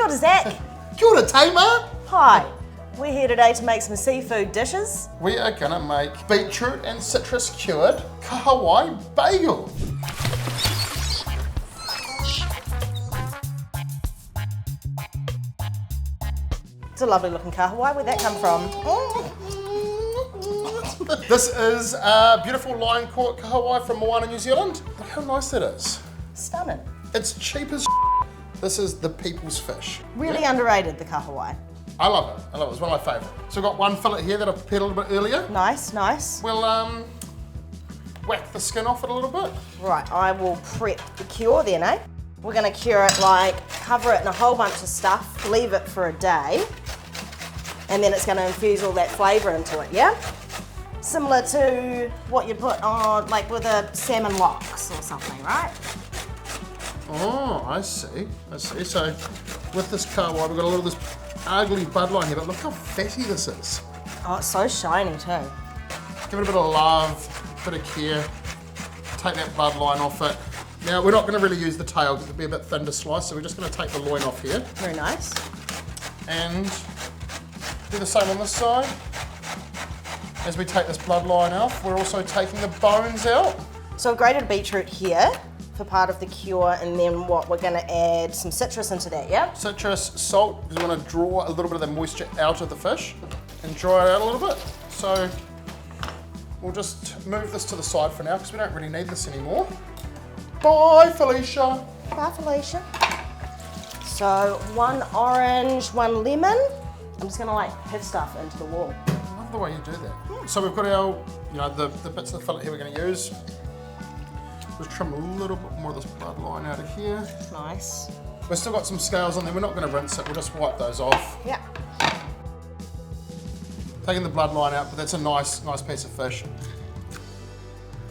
Kia ora, Zach. Kia ora, Tamar. Hi. We're here today to make some seafood dishes. We are gonna make beetroot and citrus cured Kahawai bagel. It's a lovely looking kahawai. Where'd that come from? This is a beautiful line caught Kahawai from Moana New Zealand. Look how nice that is. Stunning. It's cheap as This is the people's fish. Really underrated, the kahawai. I love it. I love it. It's one of my favourite. So I've got one fillet here that I prepared a little bit earlier. Nice, nice. We'll whack the skin off it a little bit. Right, I will prep the cure then, eh? We're gonna cure it cover it in a whole bunch of stuff, leave it for a day, and then it's gonna infuse all that flavour into it, yeah? Similar to what you put on, with a salmon lox or something, right? Oh, I see. So with this kahawai, we've got a little of this ugly bloodline here, but look how fatty this is. Oh, it's so shiny too. Give it a bit of love, a bit of care. Take that bloodline off it. Now, we're not going to really use the tail because it'll be a bit thin to slice, so we're just going to take the loin off here. Very nice. And do the same on this side. As we take this bloodline off, we're also taking the bones out. So I've grated beetroot here for part of the cure, and then we're going to add some citrus into that, yeah? Citrus, salt, because we want to draw a little bit of the moisture out of the fish and dry it out a little bit. So we'll just move this to the side for now because we don't really need this anymore. Bye, Felicia. Bye, Felicia. So one orange, one lemon. I'm just gonna have stuff into the wall. I love the way you do that. So we've got our, the bits of the fillet here we're gonna use. Just trim a little bit more of this bloodline out of here. Nice. We've still got some scales on there. We're not gonna rinse it. We'll just wipe those off. Yeah. Taking the bloodline out, but that's a nice piece of fish.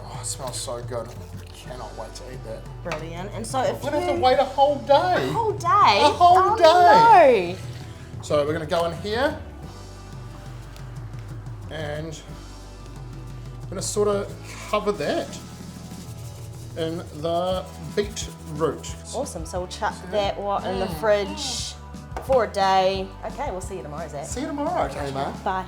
Oh, it smells so good. Cannot wait to eat that. Brilliant. And so if we're gonna have to wait a whole day. A whole day? A whole day. No. So we're gonna go in here and I'm gonna sort of cover that in the beetroot. Awesome. So we'll chuck that in the fridge for a day. Okay, we'll see you tomorrow, Zach. See you tomorrow, Tamar. Bye.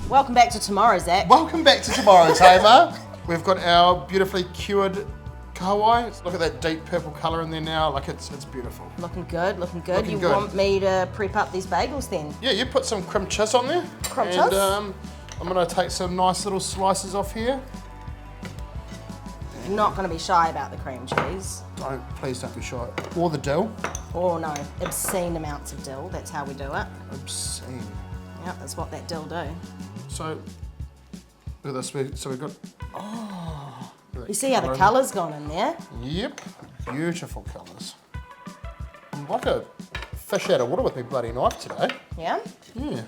Welcome back to tomorrow, Zach. Welcome back to tomorrow, Tamar. We've got our beautifully cured kahawai. Look at that deep purple colour in there now. It's beautiful. Looking good, looking good. Looking you good. Want me to prep up these bagels then? Yeah, you put some cream cheese on there. Cream cheese? And I'm going to take some nice little slices off here. Not going to be shy about the cream cheese. Please don't be shy. Or the dill. Oh no, obscene amounts of dill. That's how we do it. Obscene. Yeah, that's what that dill do. So, look at this. So we've got... Oh. You see how the colour's gone in there? Yep. Beautiful colours. I'm like a fish out of water with my bloody knife today. Yeah? Yeah.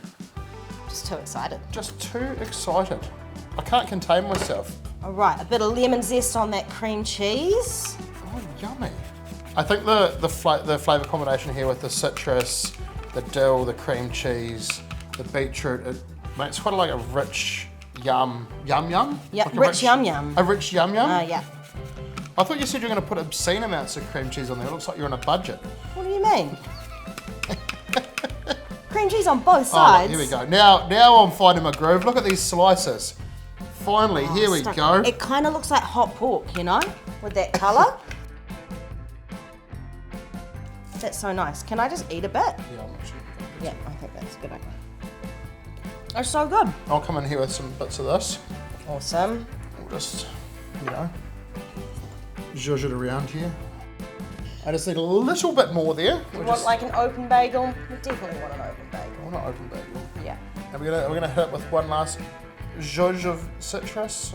Just too excited. Just too excited. I can't contain myself. All right, a bit of lemon zest on that cream cheese. Oh, yummy. I think the flavour combination here with the citrus, the dill, the cream cheese, the beetroot, it's quite like a rich yum. Yeah, like rich yum. A rich yum. Yeah. I thought you said you were going to put obscene amounts of cream cheese on there. It looks like you're on a budget. What do you mean? Cream cheese on both sides. Oh, here we go. Now I'm finding my groove. Look at these slices. Finally, here we go. It kind of looks like hot pork, with that colour. That's so nice. Can I just eat a bit? Yeah, I'm not sure. Yeah, I think that's a good idea. It's so good. I'll come in here with some bits of this. Awesome. We'll just, zhuzh it around here. I just need a little bit more there. You want an open bagel? We definitely want an open bagel. I want an open bagel. Yeah. And we're gonna hit it with one last zhuzh of citrus.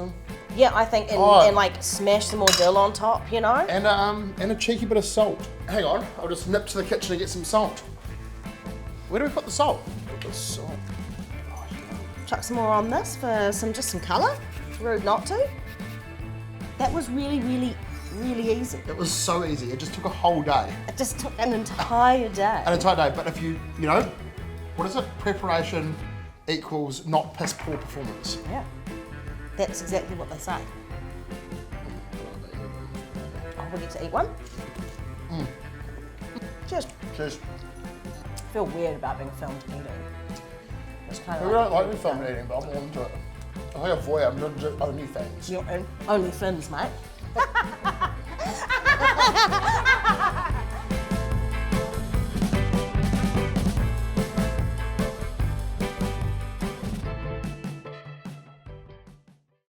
Yeah, I think, and smash some more dill on top, And a cheeky bit of salt. Hang on, I'll just nip to the kitchen and get some salt. Where do we put the salt? Put the salt. Oh, yeah. Chuck some more on this for some colour. Rude not to. That was really, really, really easy. It was so easy. It just took a whole day. It just took an entire day. An entire day. But if you what is it? Preparation equals not piss poor performance. Yeah. That's exactly what they say. Oh, we get to eat one? Cheers. Cheers. I feel weird about being filmed eating. It's kind of I don't like me filming eating, but I'm all into it. I think a voyeur, I'm going to do OnlyFans. You're in OnlyFans, mate.